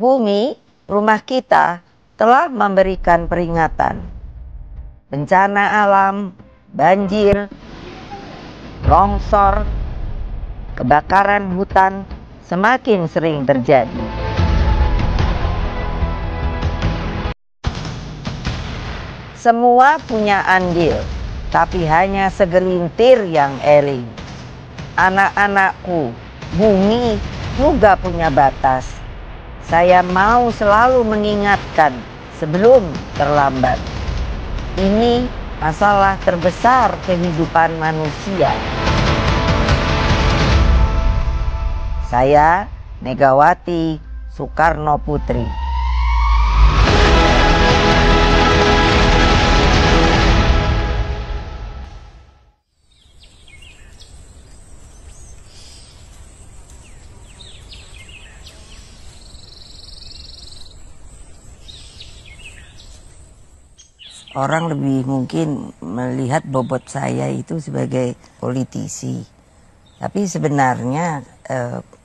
Bumi, rumah kita, telah memberikan peringatan. Bencana alam, banjir, longsor, kebakaran hutan semakin sering terjadi. Semua punya andil, tapi hanya segelintir yang eling. Anak-anakku, bumi juga punya batas. Saya mau selalu mengingatkan sebelum terlambat. Ini masalah terbesar kehidupan manusia. Saya Megawati Soekarno Putri. Orang lebih mungkin melihat bobot saya itu sebagai politisi. Tapi sebenarnya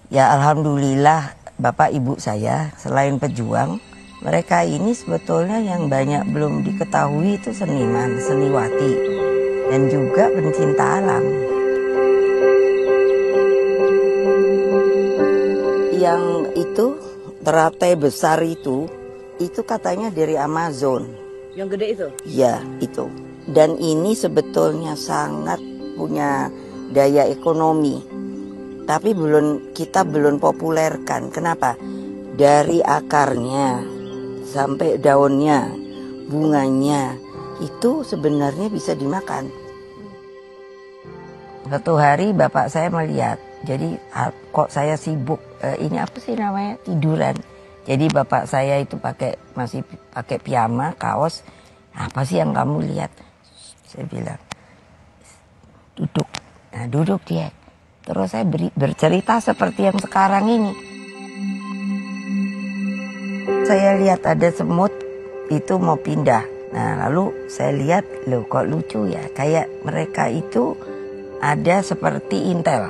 ya alhamdulillah Bapak Ibu saya selain pejuang, mereka ini sebetulnya yang banyak belum diketahui itu seniman, seniwati, dan juga pencinta alam. Yang itu teratai besar itu katanya dari Amazon. Yang gede itu? Ya, itu. Dan ini sebetulnya sangat punya daya ekonomi. Tapi kita belum populerkan. Kenapa? Dari akarnya sampai daunnya, bunganya, itu sebenarnya bisa dimakan. Satu hari bapak saya melihat, jadi kok saya sibuk, ini apa sih namanya, tiduran. Jadi bapak saya itu masih pakai piyama, kaos. Apa sih yang kamu lihat? Saya bilang, duduk. Nah, duduk dia. Terus saya bercerita seperti yang sekarang ini. Saya lihat ada semut itu mau pindah. Nah, lalu saya lihat, loh kok lucu ya. Kayak mereka itu ada seperti intel.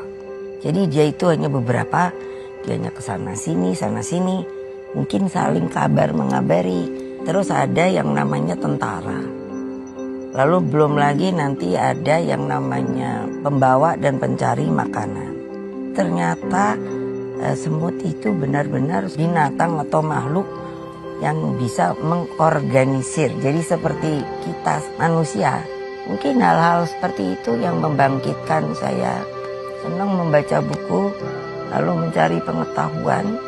Jadi dia itu hanya beberapa, dia hanya kesana sini, sana sini. Mungkin saling kabar mengabari. Terus ada yang namanya tentara. Lalu belum lagi nanti ada yang namanya pembawa dan pencari makanan. Ternyata semut itu benar-benar binatang atau makhluk yang bisa mengorganisir. Jadi seperti kita manusia. Mungkin hal-hal seperti itu yang membangkitkan saya. Senang membaca buku, lalu mencari pengetahuan.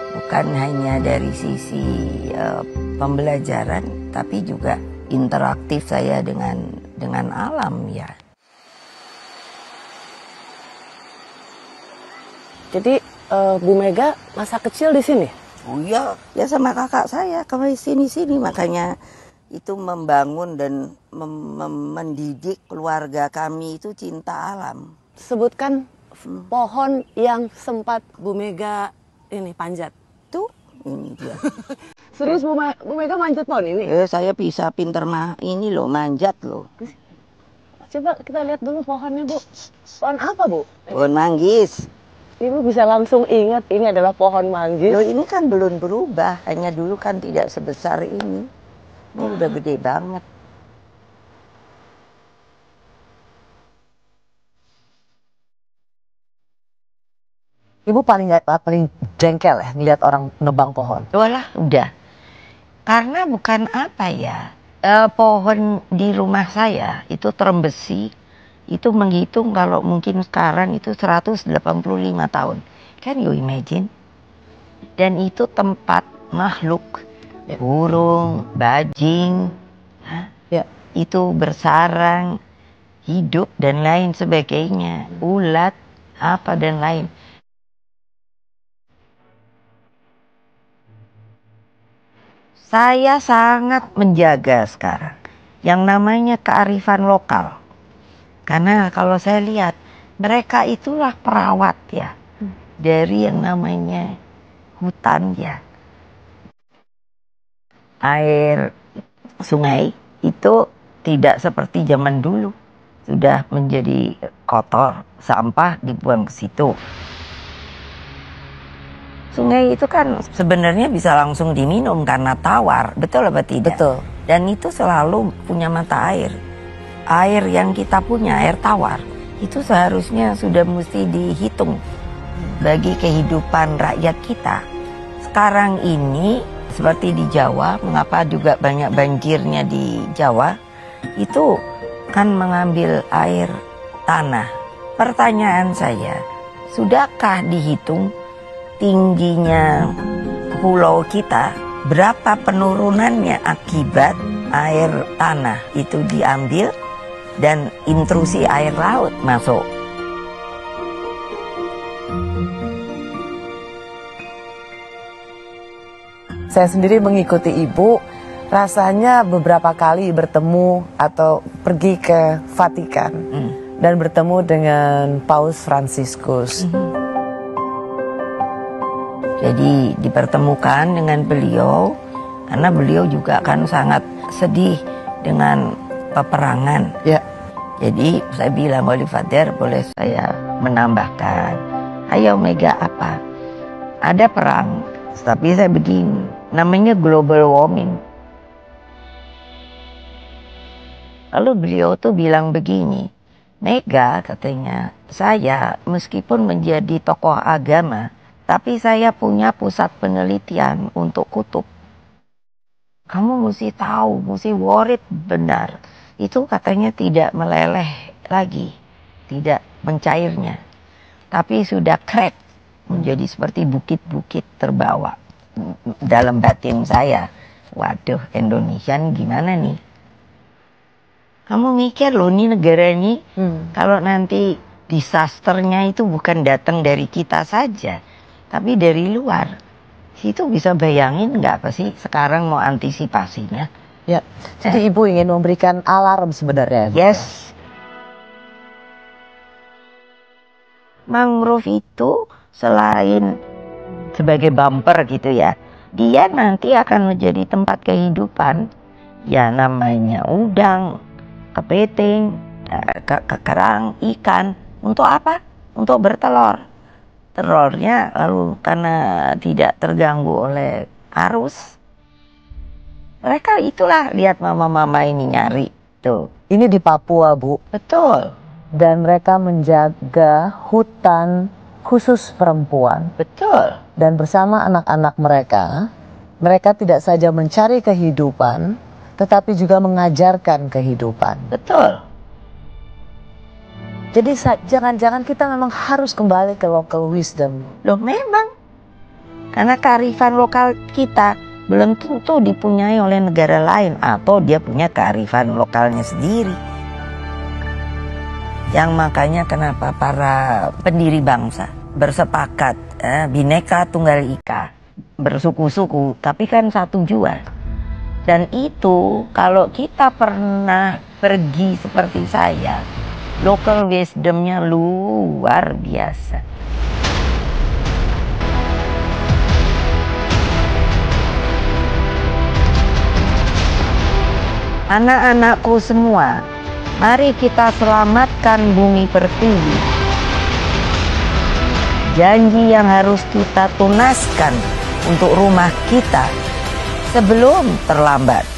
Bukan hanya dari sisi pembelajaran, tapi juga interaktif saya dengan alam ya. Jadi Bu Mega masa kecil di sini? Oh iya, ya sama kakak saya ke sini-sini, makanya itu membangun dan mendidik keluarga kami itu cinta alam. Sebutkan pohon yang sempat Bu Mega ini panjat. Tuh, ini dia. Serius Bu Mega manjat pohon ini? Saya bisa pinter ini loh, manjat loh. Coba kita lihat dulu pohonnya, Bu. Pohon apa, Bu? Pohon manggis. Ibu bisa langsung ingat ini adalah pohon manggis. Loh, ini kan belum berubah, hanya dulu kan tidak sebesar ini. Ini udah gede banget. Ibu paling jengkel ya ngeliat orang nebang pohon. Walah, udah. Karena bukan apa ya, pohon di rumah saya itu terem besi, itu menghitung kalau mungkin sekarang itu 185 tahun. Can you imagine? Dan itu tempat makhluk, burung, bajing, itu bersarang, hidup dan lain sebagainya, ulat, apa dan lain. Saya sangat menjaga sekarang yang namanya kearifan lokal. Karena kalau saya lihat, mereka itulah perawat ya dari yang namanya hutan ya. Air sungai itu tidak seperti zaman dulu. Sudah menjadi kotor, sampah dibuang ke situ. Sungai itu kan sebenarnya bisa langsung diminum karena tawar, betul apa tidak? Betul. Dan itu selalu punya mata air. Air yang kita punya, air tawar, itu seharusnya sudah mesti dihitung bagi kehidupan rakyat kita. Sekarang ini seperti di Jawa, mengapa juga banyak banjirnya di Jawa, itu kan mengambil air tanah. Pertanyaan saya, sudahkah dihitung tingginya pulau kita, berapa penurunannya akibat air tanah itu diambil dan intrusi air laut masuk? Saya sendiri mengikuti Ibu, rasanya beberapa kali bertemu atau pergi ke Vatikan dan bertemu dengan Paus Fransiskus. Jadi dipertemukan dengan beliau karena beliau juga kan sangat sedih dengan peperangan. Ya. Jadi saya bilang, Holy Father, boleh saya menambahkan, ayo Mega, apa? Ada perang, tapi saya begini, namanya global warming. Lalu beliau tuh bilang begini, Mega, katanya, saya meskipun menjadi tokoh agama, tapi saya punya pusat penelitian untuk kutub. Kamu mesti tahu, mesti worried benar. Itu katanya tidak meleleh lagi, tidak mencairnya. Tapi sudah crack, menjadi seperti bukit-bukit terbawa. Dalam batin saya, waduh, Indonesia gimana nih? Kamu mikir loh, nih negara ini, kalau nanti disasternya itu bukan datang dari kita saja, tapi dari luar. Itu bisa bayangin nggak apa sih sekarang mau antisipasinya? Ya, jadi Ibu ingin memberikan alarm sebenarnya. Yes. Mangrove itu selain sebagai bumper gitu ya, dia nanti akan menjadi tempat kehidupan. Ya namanya udang, kepiting, kerang, ikan. Untuk apa? Untuk bertelur. Telurnya lalu karena tidak terganggu oleh arus, mereka itulah, lihat mama-mama ini nyari tuh. Ini di Papua, Bu. Betul. Dan mereka menjaga hutan khusus perempuan. Betul. Dan bersama anak-anak mereka, mereka tidak saja mencari kehidupan, tetapi juga mengajarkan kehidupan. Betul. Jadi jangan-jangan kita memang harus kembali ke local wisdom. Loh memang. Karena kearifan lokal kita belum tentu dipunyai oleh negara lain, atau dia punya kearifan lokalnya sendiri. Yang makanya kenapa para pendiri bangsa bersepakat Bhinneka Tunggal Ika, bersuku-suku tapi kan satu jua. Dan itu kalau kita pernah pergi seperti saya, local wisdomnya luar biasa. Anak-anakku semua, mari kita selamatkan bumi pertiwi. Janji yang harus kita tunaskan untuk rumah kita sebelum terlambat.